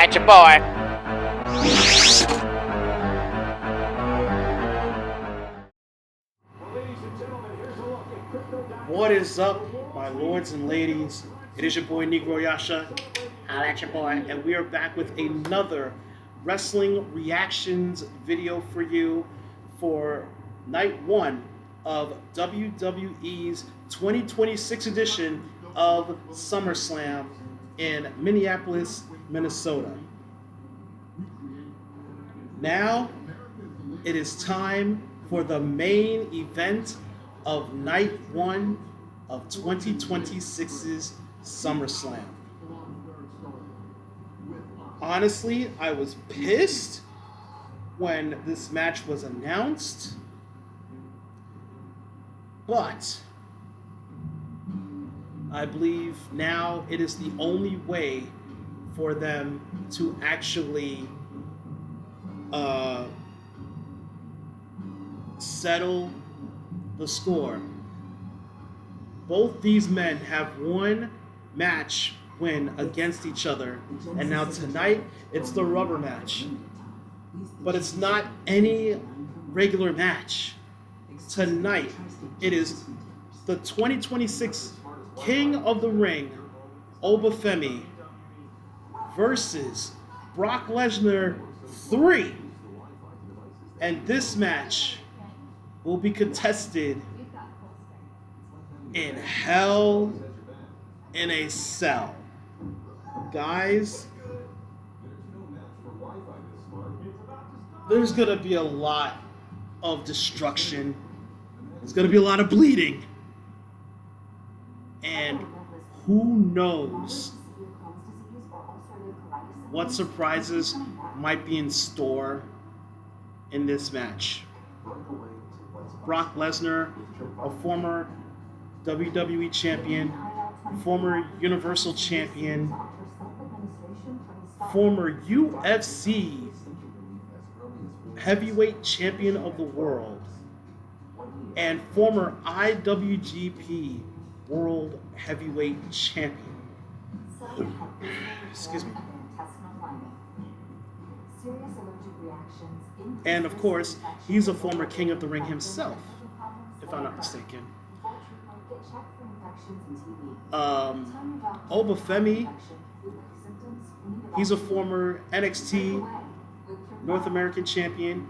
at your boy. What is up, my lords and ladies? It is your boy NegroYasha. Holla at your boy. And we are back with another wrestling reactions video for you for night one of WWE's 2026 edition of SummerSlam in Minneapolis, Minnesota. Now it is time for the main event of night one of 2026's SummerSlam. Honestly, I was pissed when this match was announced, but I believe now it is the only way for them to actually settle the score. Both these men have one match win against each other, and now tonight it's the rubber match. But it's not any regular match. Tonight it is the 2026 King of the Ring, Femi, versus Brock Lesnar 3. And this match will be contested in Hell in a Cell. Guys, there's going to be a lot of destruction. There's going to be a lot of bleeding. And who knows what surprises might be in store in this match. Brock Lesnar, a former WWE champion, former Universal champion, former UFC heavyweight champion of the world, and former IWGP World Heavyweight Champion. Excuse me. And of course, he's a former King of the Ring himself, if I'm not mistaken. Femi, he's a former NXT North American champion.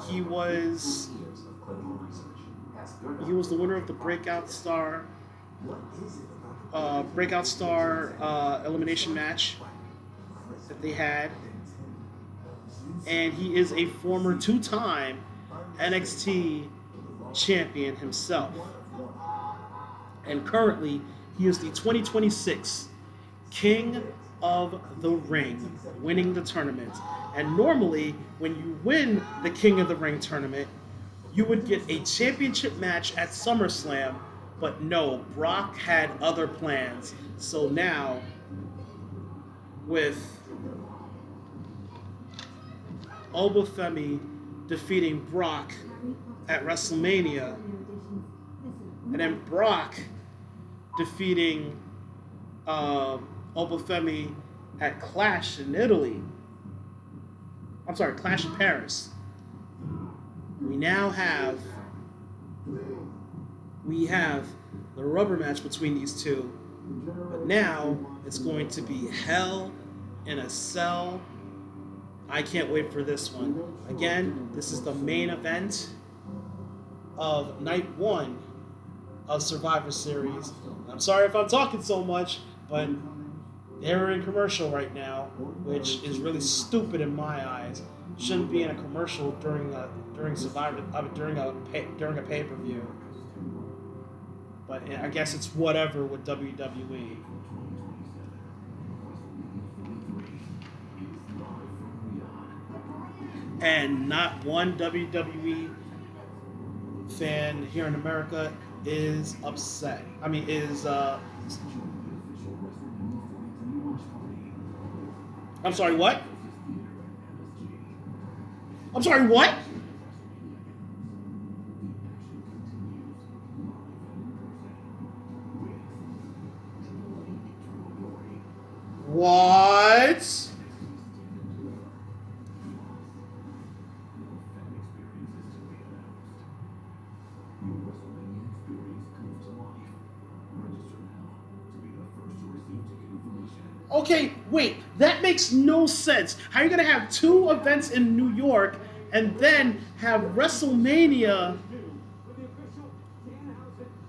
He was the winner of the Breakout Star elimination match that they had. And he is a former two-time NXT champion himself. And currently, he is the 2026 King of the Ring, winning the tournament. And normally, when you win the King of the Ring tournament, you would get a championship match at SummerSlam, but no, Brock had other plans. So now, with Femi defeating Brock at WrestleMania, and then Brock defeating Femi at Clash in Italy. I'm sorry, Clash in Paris. We now have the rubber match between these two, but now it's going to be Hell in a Cell. I can't wait for this one. Again, this is the main event of night one of Survivor Series. I'm sorry if I'm talking so much, but they're in commercial right now, which is really stupid in my eyes. Shouldn't be in a commercial during a pay-per-view. But I guess it's whatever with WWE. And not one WWE fan here in America is upset. I'm sorry, what? I'm sorry, what? What? Okay, wait, that makes no sense. How are you going to have two events in New York and then have WrestleMania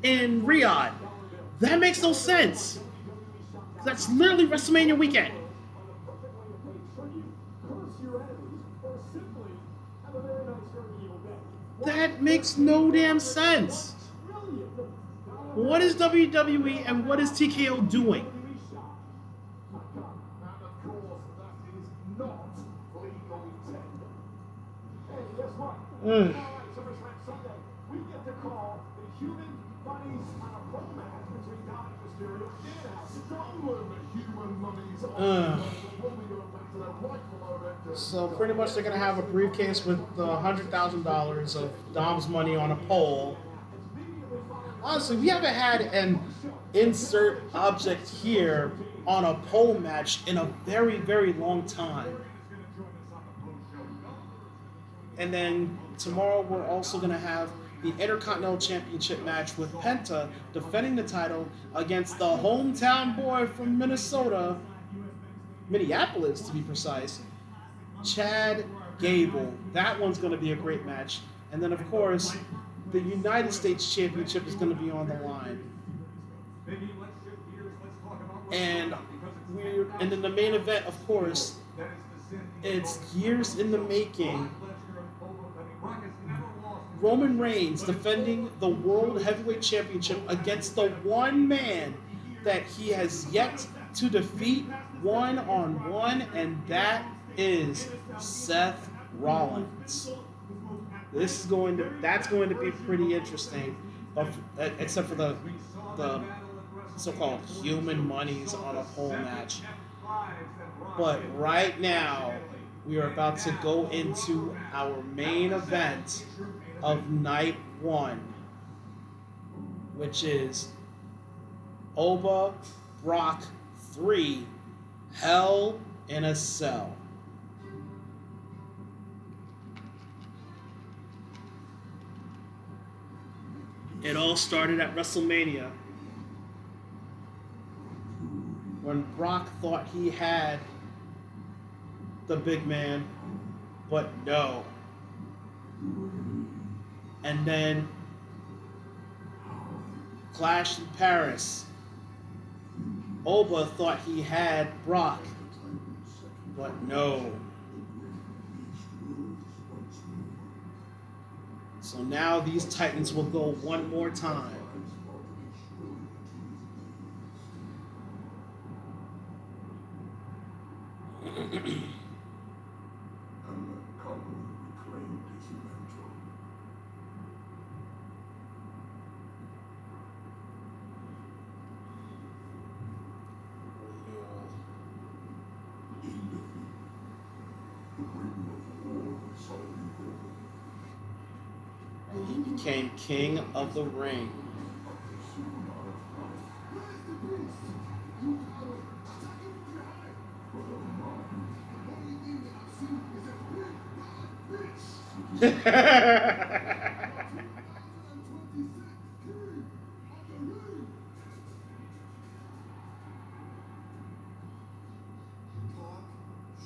in Riyadh? That makes no sense. That's literally WrestleMania weekend. That makes no damn sense. What is WWE and what is TKO doing? Mm. So pretty much they're gonna have a briefcase with $100,000 of Dom's money on a pole. Honestly, we haven't had an insert object here on a pole match in a very, very long time. And then tomorrow we're also going to have the Intercontinental Championship match with Penta defending the title against the hometown boy from Minnesota, Minneapolis to be precise, Chad Gable. That one's going to be a great match. And then, of course, the United States Championship is going to be on the line. And then the main event, of course, it's years in the making. Roman Reigns defending the World Heavyweight Championship against the one man that he has yet to defeat one-on-one, and that is Seth Rollins. That's going to be pretty interesting, except for the so-called human monies on a pole match. But right now, we are about to go into our main event of night one, which is Oba Brock 3 Hell in a Cell. It all started at WrestleMania when Brock thought he had the big man, but no. And then Clash in Paris. Oba thought he had Brock, but no. So now these Titans will go one more time. He became king of the ring.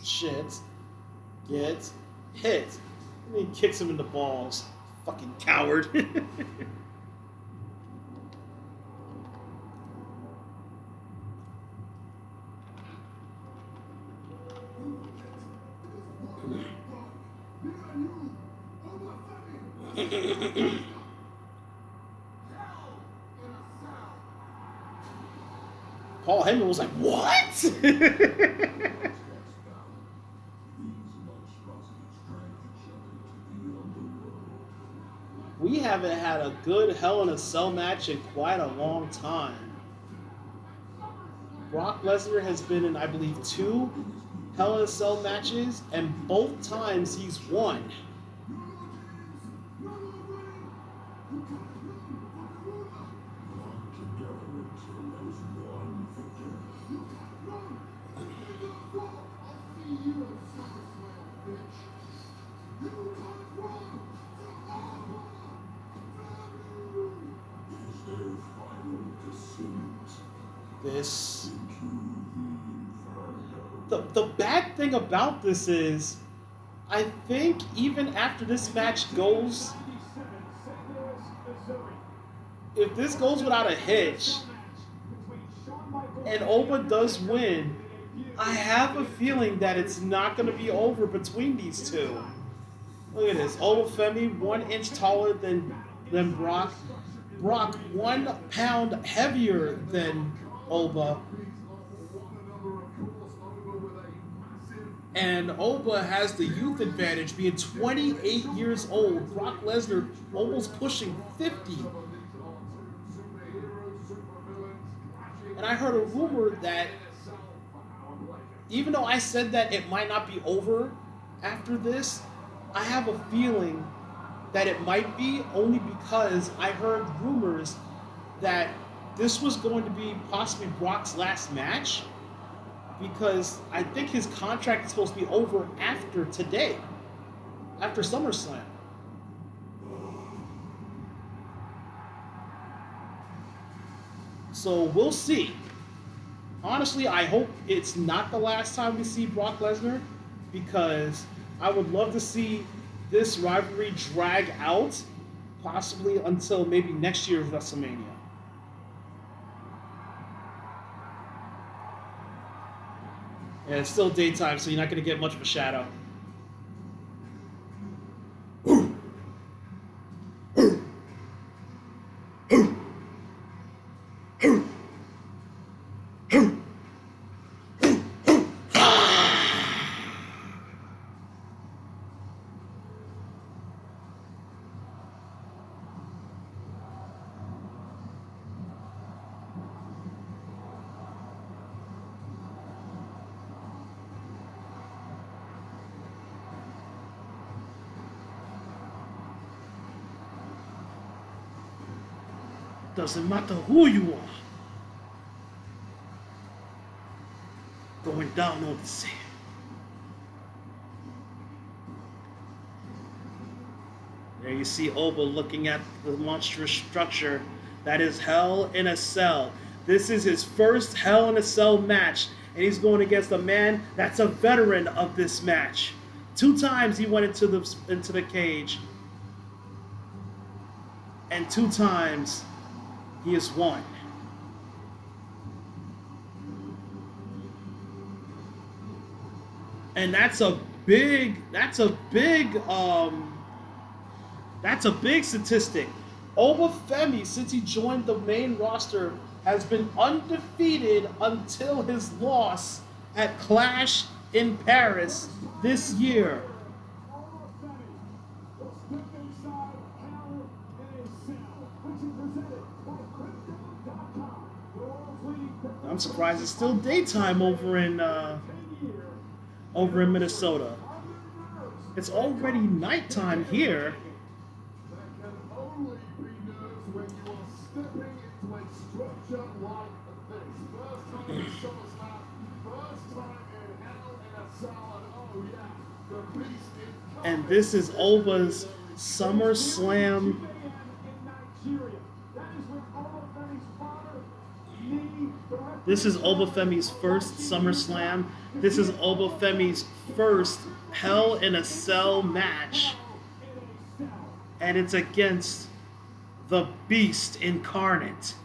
Shit gets hit. And he kicks him in the balls. Fucking coward. Paul Heyman was like, what? We haven't had a good Hell in a Cell match in quite a long time. Brock Lesnar has been in, I believe, 2 Hell in a Cell matches, and both times he's won. the bad thing about this is, I think even after this match goes, if this goes without a hitch, and Oba does win, I have a feeling that it's not going to be over between these two. Look at this. Oba Femi, 1 inch taller than Brock. Brock, 1 pound heavier than Oba. And Oba has the youth advantage, being 28 years old. Brock Lesnar almost pushing 50. And I heard a rumor that, even though I said that it might not be over after this, I have a feeling that it might be, only because I heard rumors that this was going to be possibly Brock's last match, because I think his contract is supposed to be over after today, after SummerSlam. So we'll see. Honestly, I hope it's not the last time we see Brock Lesnar, because I would love to see this rivalry drag out, possibly until maybe next year's WrestleMania. And it's still daytime, so you're not going to get much of a shadow. Doesn't matter who you are. Going down on the sand. There you see Oba looking at the monstrous structure that is Hell in a Cell. This is his first Hell in a Cell match, and he's going against a man that's a veteran of this match. 2 times he went into the cage, and 2 times he has won. And that's a big statistic. Oba Femi, since he joined the main roster, has been undefeated until his loss at Clash in Paris this year. I'm surprised it's still daytime over in Minnesota. It's already nighttime here. And this is Oba's SummerSlam. This is Oba Femi's first SummerSlam. This is Oba Femi's first Hell in a Cell match. And it's against the Beast incarnate.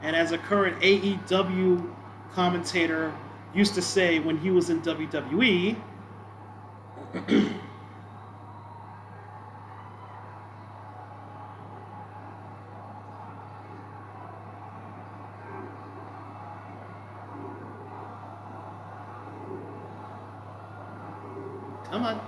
And as a current AEW commentator used to say when he was in WWE, come on.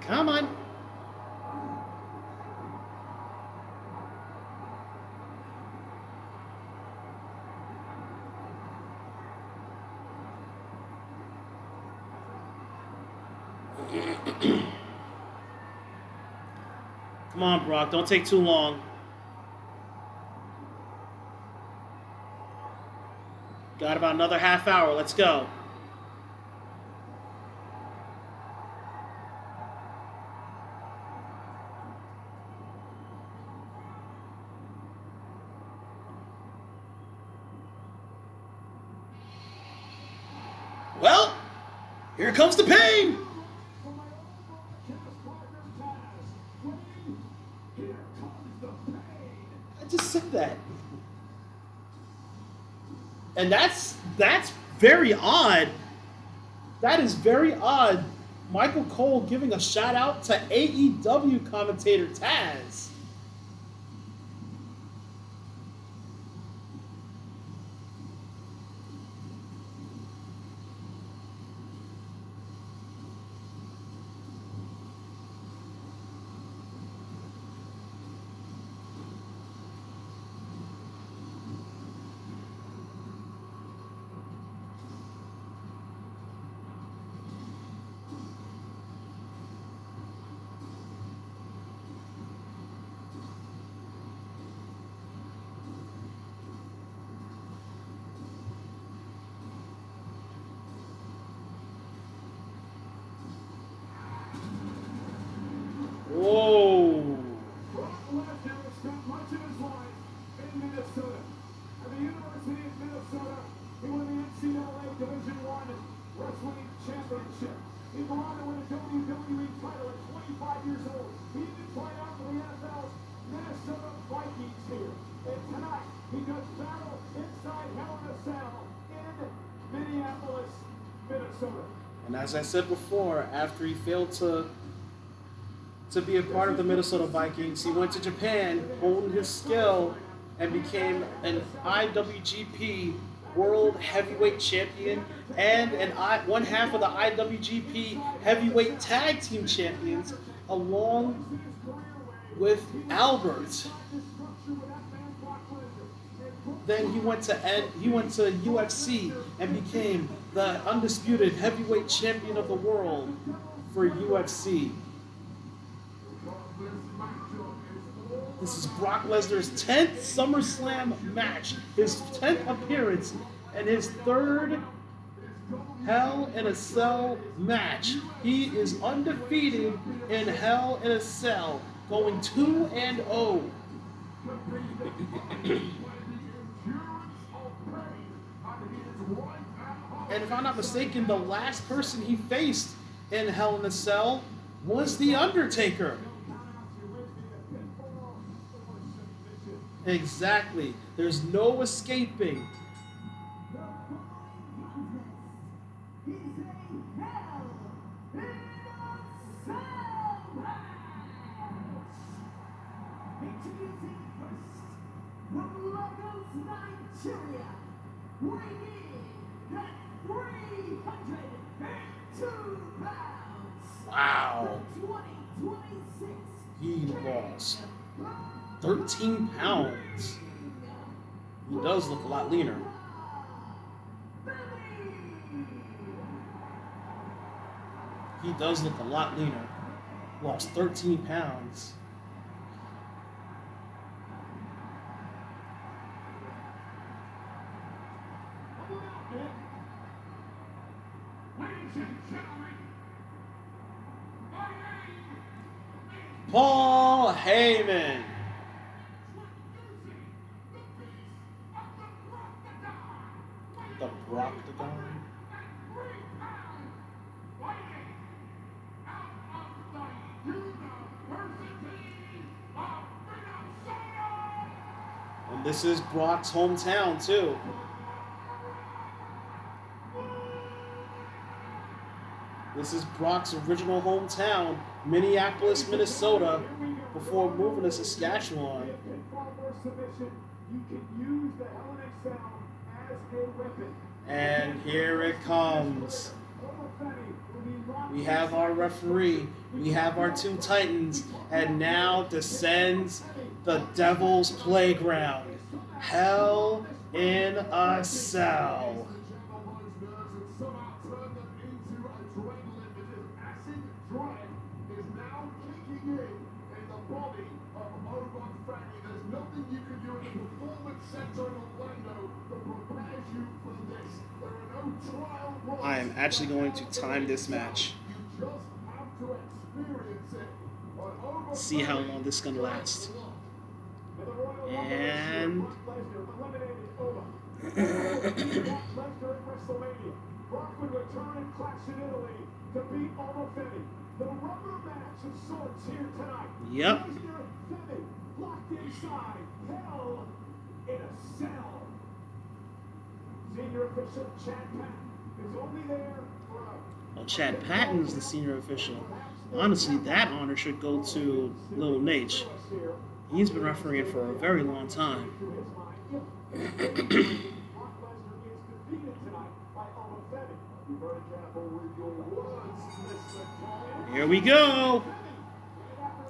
Come on. Come on, Brock. Don't take too long. Got about another half hour. Let's go. Well, here comes the pain. I just said that. And that's very odd. That is very odd. Michael Cole giving a shout out to AEW commentator Taz. Whoa. Brock Lesnar has spent much of his life in Minnesota. At the University of Minnesota, he won the NCAA Division I Wrestling Championship. He went on to win a WWE title at 25 years old. He even tried out for the NFL's Minnesota Vikings here. And tonight, he does battle inside Hell in a Cell in Minneapolis, Minnesota. And as I said before, after he failed to be a part of the Minnesota Vikings, he went to Japan, honed his skill, and became an IWGP World Heavyweight Champion and one half of the IWGP Heavyweight Tag Team Champions, along with Albert. Then he went to UFC and became the undisputed heavyweight champion of the world for UFC. This is Brock Lesnar's 10th SummerSlam match, his 10th appearance, and his 3rd Hell in a Cell match. He is undefeated in Hell in a Cell, going 2-0. And if I'm not mistaken, the last person he faced in Hell in a Cell was The Undertaker. Exactly. There's no escaping. Wow. He lost 13 pounds. He does look a lot leaner. He does look a lot leaner. Lost 13 pounds. Paul Heyman. The Broctagon. And this is Brock's hometown too. This is Brock's original hometown, Minneapolis, Minnesota, before moving to Saskatchewan. And here it comes. We have our referee, we have our two titans, and now descends the Devil's Playground. Hell in a Cell. Is now kicking in the body Femi, there's nothing you can do in the performance center in Orlando that prepares you for this. There are no trial runs. I am actually going to time this match. You just have to experience it. See how long this is going to last. And Brock would return and clash in Italy to beat Femi. The rubber match of sorts here tonight. Yep. Lesnar and Femi locked inside. Hell in a cell. Senior official Chad Patton is only there for a... Well, Chad Patton's the senior official. Honestly, that honor should go to Lil Nate. He's been refereeing for a very long time. Here we go.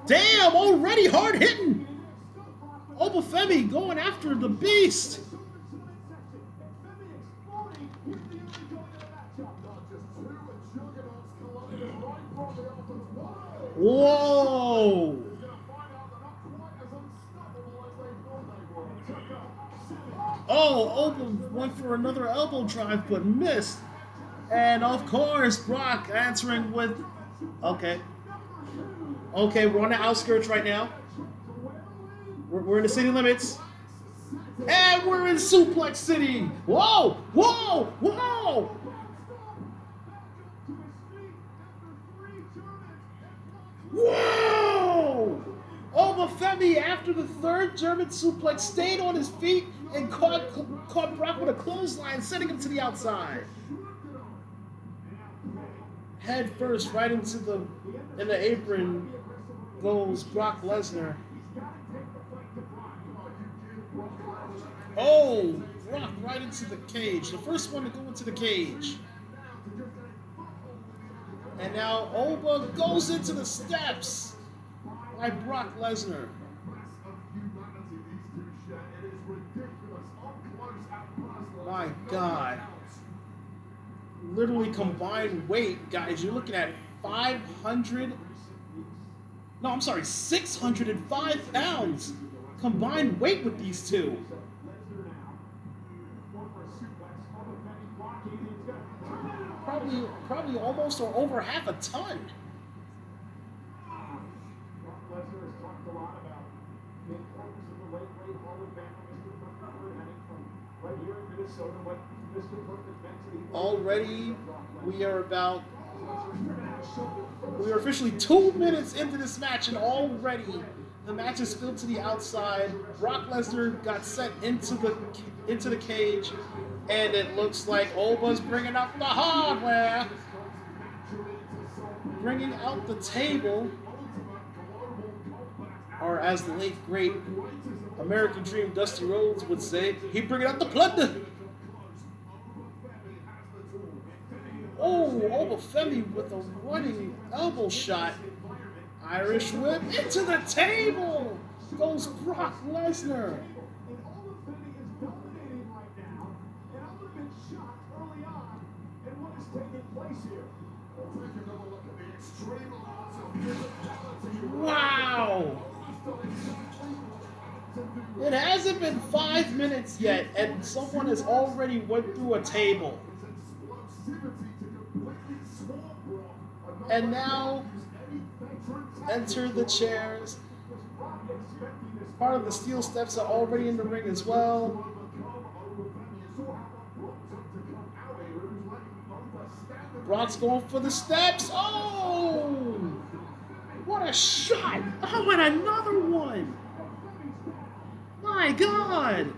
Damn, already hard hitting. Femi going after the beast. Whoa. Oh, Oba went for another elbow drive but missed. And of course, Brock answering with... Okay, we're on the outskirts right now. We're in the city limits. And we're in Suplex City. Whoa! Whoa! Whoa! Whoa! Femi, after the third German suplex, stayed on his feet and caught Brock with a clothesline, sending him to the outside. Head first, right into in the apron goes Brock Lesnar. Oh, Brock right into the cage. The first one to go into the cage. And now Oba goes into the steps by Brock Lesnar. My God. Literally combined weight, guys. You're looking at 605 pounds combined weight with these two. Probably almost or over half a ton. Already, we are officially 2 minutes into this match, and already the match is filled to the outside. Brock Lesnar got sent into the cage, and it looks like Oba's bringing out the hardware, bringing out the table, or as the late great American Dream Dusty Rhodes would say, he bringing out the plunder. Oh, Femi with a running elbow shot. Irish whip into the table. Goes Brock Lesnar. Wow. It hasn't been 5 minutes yet, and someone has already went through a table. And now enter the chairs. Part of the steel steps are already in the ring as well. Brock's going for the steps. Oh! What a shot! Oh, and another one! My God!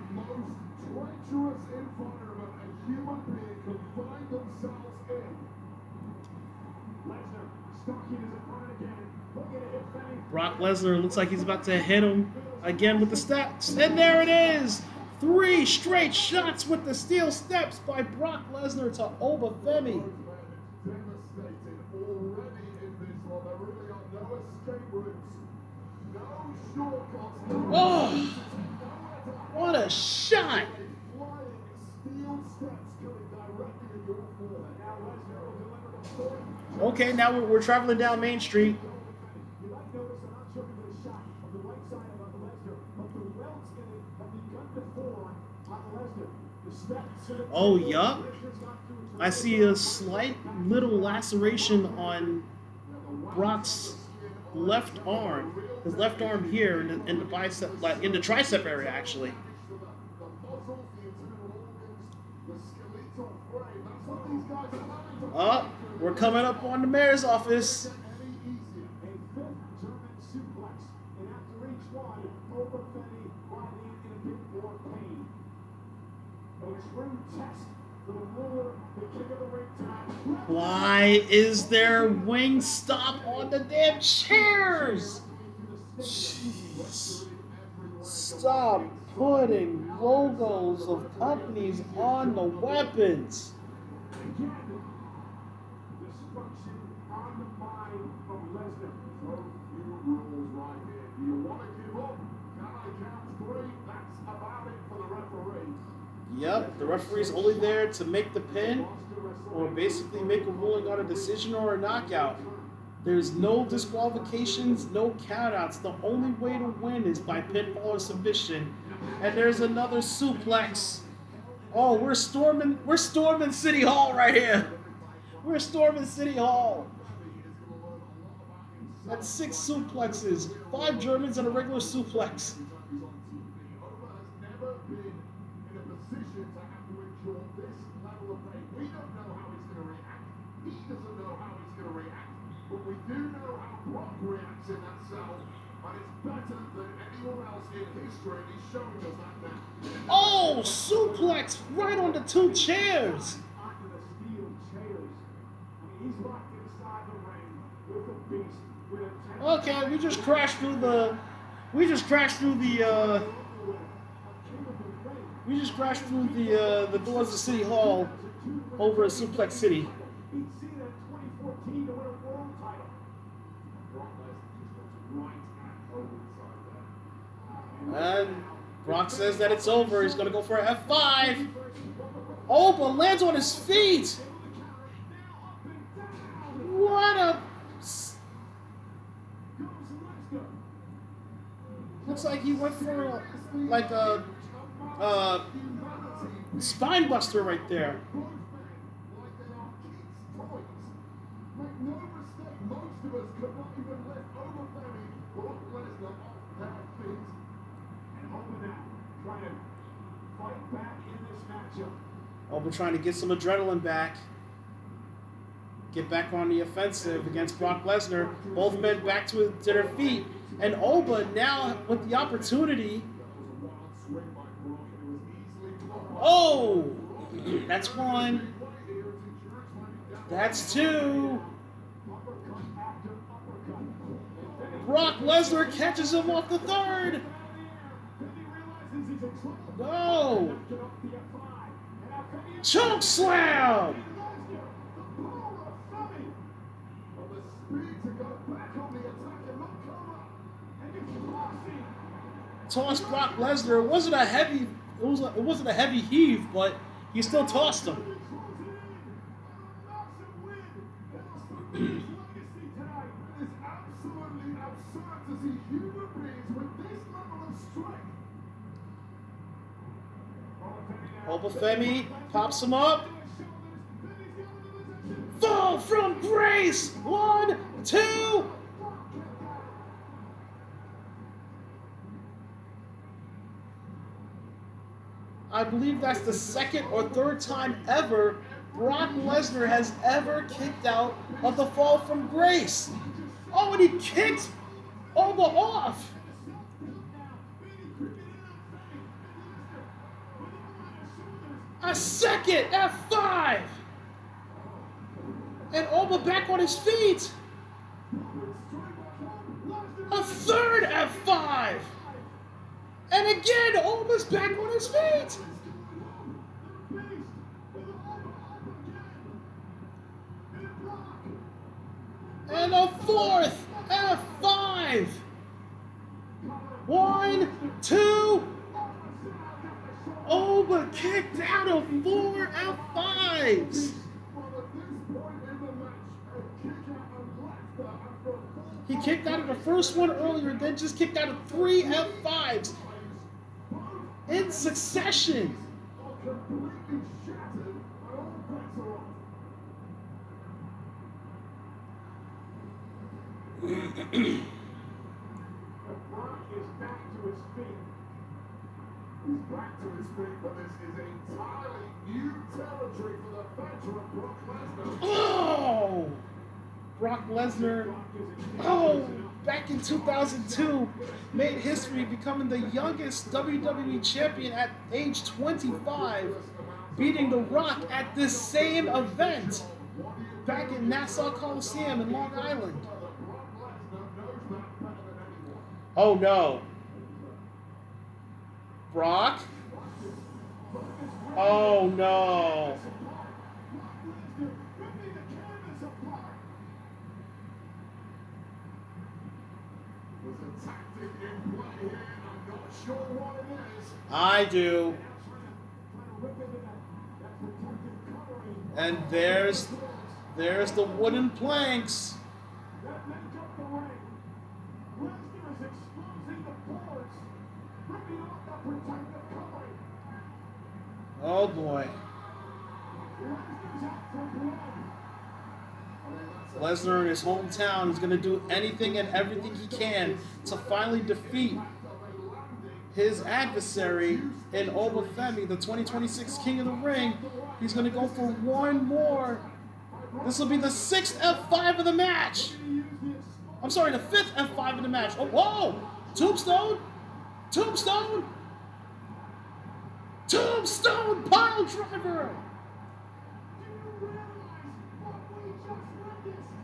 Brock Lesnar looks like he's about to hit him again with the steps. And there it is! 3 straight shots with the steel steps by Brock Lesnar to Femi. Oh! What a shot! Okay, now we're traveling down Main Street. Oh, yup. I see a slight little laceration on Brock's left arm. His left arm here in the bicep, like in the tricep area, actually. Oh, we're coming up on the mayor's office. Why is there Wingstop on the damn chairs? Jeez. Stop putting logos of companies on the weapons. Yep, the referee's only there to make the pin or basically make a ruling on a decision or a knockout. There's no disqualifications, no countouts. The only way to win is by pinfall or submission. And there's another suplex. Oh, we're storming City Hall right here. We're storming City Hall. That's 6 suplexes, 5 Germans and a regular suplex. But we do know how Brock reacts in that cell, and it's better than anyone else in history, and he's showing us that now. Oh, suplex right on the 2 chairs. Onto the steel chairs. I mean, he's locked inside the ring with a beast, with a Okay, we just crashed through the doors of City Hall over at Suplex City. He'd see that 2014 to win a world title. Brock Lesnar just right at And Brock says that it's over. He's going to go for an F5. Oh, but lands on his feet. What a... Looks like he went for like a spine buster right there. Make no mistake, most of us could not even lift over Femi, Brock Lesnar off their feet. And over now, trying to fight back in this matchup. Oh, we're trying to get some adrenaline back. Get back on the offensive against Brock Lesnar. Both men back to their feet. And Oba now with the opportunity. Oh! That's 1. That's 2. Brock Lesnar catches him off the 3rd. No! Choke slam! Tossed Brock Lesnar. It wasn't a heavy heave, but he still tossed him. Oba Femi pops him up. Fall from grace. 1, 2. I believe that's the 2nd or 3rd time ever Brock Lesnar has ever kicked out of the fall from grace. Oh, and he kicked Oba off. A 2nd F5. And Oba back on his feet. A 3rd F5. And again, Oba's back on his feet. And a 4th F5. 1, 2. Oba kicked out of 4 F5s. He kicked out of the first one earlier, then just kicked out of 3 F5s in succession. completely shattered by all bets are off. But Brock is back to his feet. He's back to his feet, but this is entirely new territory for the veteran Brock Lesnar. Oh! Brock Lesnar, back in 2002, made history becoming the youngest WWE champion at age 25, beating The Rock at this same event back in Nassau Coliseum in Long Island. Oh no. Brock? Oh no. I do. And there's the wooden planks. Oh boy. Lesnar in his hometown is going to do anything and everything he can to finally defeat his adversary in Femi, the 2026 King of the Ring. He's going to go for one more. This will be the 6th F5 of the match. I'm sorry, the 5th F5 of the match. Oh, whoa! Tombstone! Tombstone! Tombstone pile driver!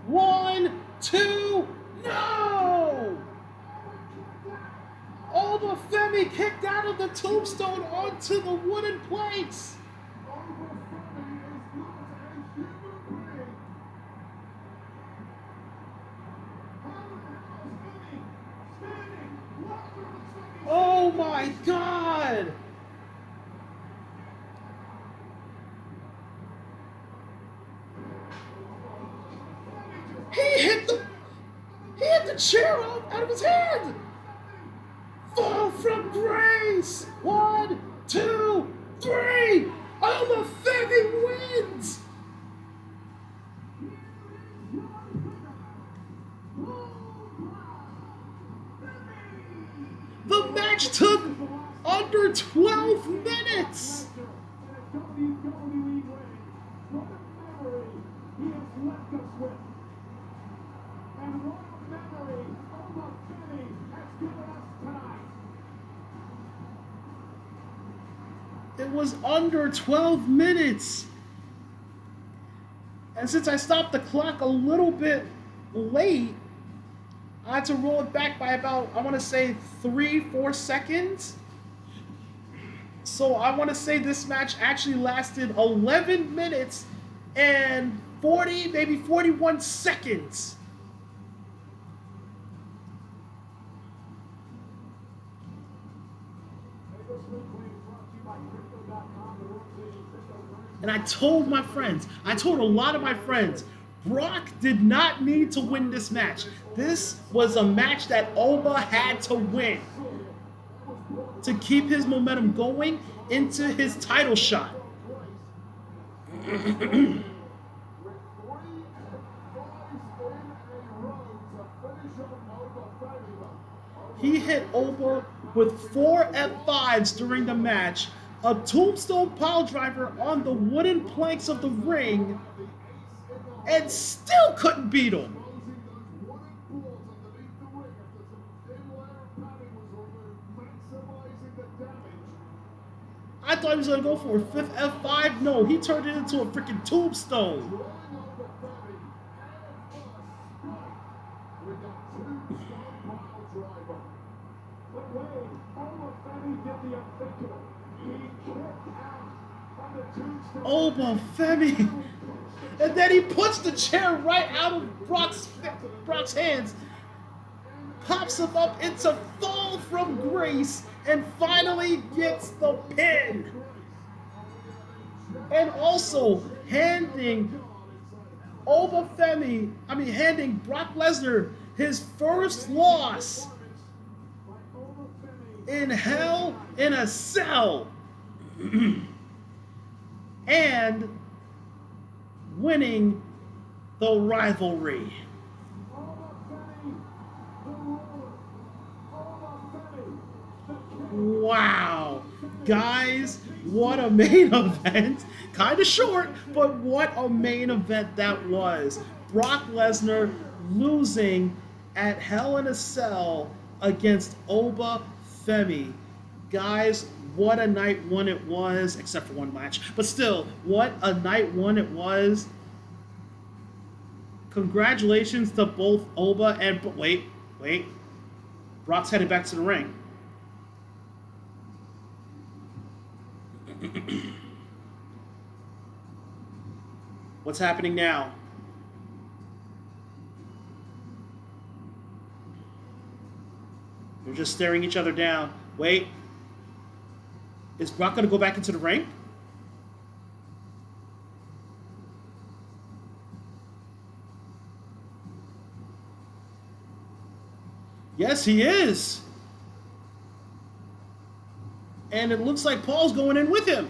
1, 2, no! Femi kicked out of the tombstone onto the wooden planks. Oh my God! He hit the chair out of his hand. Fall from grace. 1, 2, 3. Femi wins. The match took under 12 minutes. It was under 12 minutes. And since I stopped the clock a little bit late, I had to roll it back by about, I want to say 3-4 seconds. So I want to say this match actually lasted 11 minutes and 40, maybe 41 seconds. And I told a lot of my friends, Brock did not need to win this match. This was a match that Oba had to win to keep his momentum going into his title shot. He hit Oba with 4 F5s during the match, a tombstone pile driver on the wooden planks of the ring, and still couldn't beat him. I thought he was going to go for a 5th F5. No, he turned it into a freaking tombstone. Femi. And then he puts the chair right out of Brock's hands, pops him up into fall from grace, and finally gets the pin. And also handing Brock Lesnar his first loss in Hell in a Cell. and winning the rivalry. Wow. Guys, what a main event. Kind of short, but what a main event that was. Brock Lesnar losing at Hell in a Cell against Oba Femi. Guys, what a night one it was, except for one match. But still, what a night one it was. Congratulations to both Oba and... Wait. Brock's headed back to the ring. What's happening now? They're just staring each other down. Wait. Is Brock going to go back into the ring? Yes, he is. And it looks like Paul's going in with him.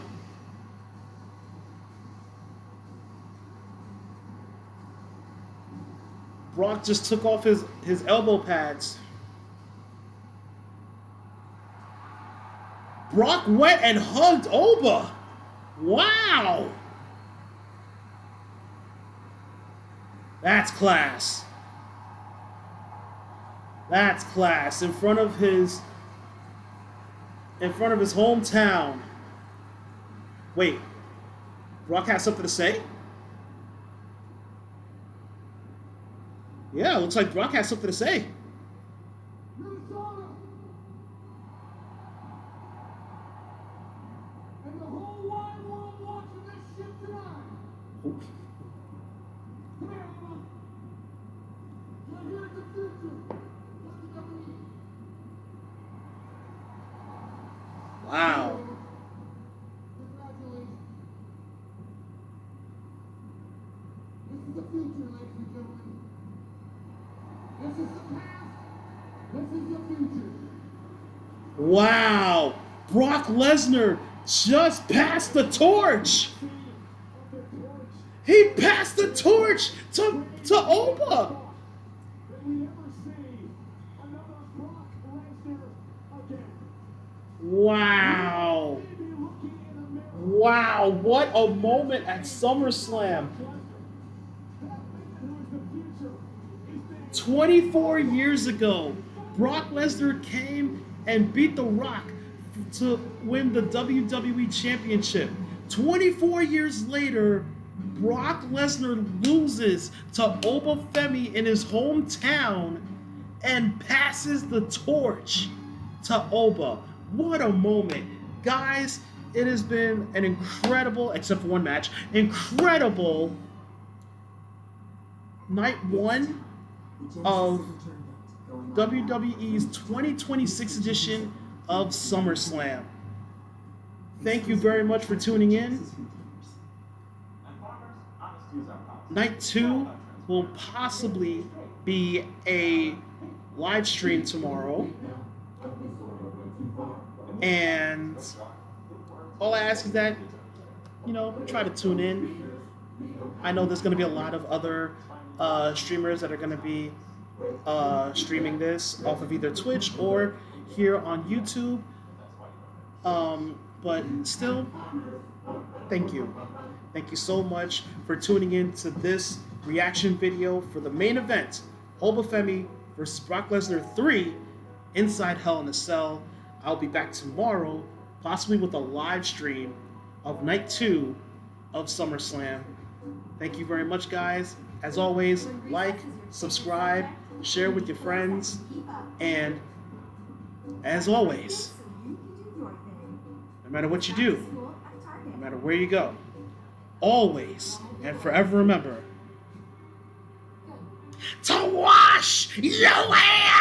Brock just took off his elbow pads. Brock went and hugged Oba. Wow. That's class. That's class. In front of his hometown. Wait. Brock has something to say? Yeah, looks like Brock has something to say. Minnesota. And the whole wide world watching this shit tonight. Oh. Come here, Emma. You're here at the future. WWE. Wow. Congratulations. This is the future, ladies and gentlemen. This is the past. This is the future. Wow. Brock Lesnar just passed the torch. He passed the torch to Oba. Will we ever see another Brock Lesnar again? Wow. Maybe looking in the mirror. Wow. What a moment at SummerSlam. That man who is the future is being 24 years ago, Brock Lesnar came and beat The Rock to win the WWE Championship. 24 years later, Brock Lesnar loses to Oba Femi in his hometown and passes the torch to Oba. What a moment. Guys, it has been an incredible, except for one match, incredible night one of WWE's 2026 edition of SummerSlam. Thank you very much for tuning in. Night 2 will possibly be a live stream tomorrow. And all I ask is that, try to tune in. I know there's going to be a lot of other streamers that are going to be streaming this off of either Twitch or here on YouTube. But still, thank you. Thank you so much for tuning in to this reaction video for the main event, Oba Femi versus Brock Lesnar 3 inside Hell in a Cell. I'll be back tomorrow, possibly with a live stream of Night 2 of SummerSlam. Thank you very much, guys. As always, like, subscribe, share with your friends, and as always, no matter what you do, no matter where you go, always and forever remember to wash your hands!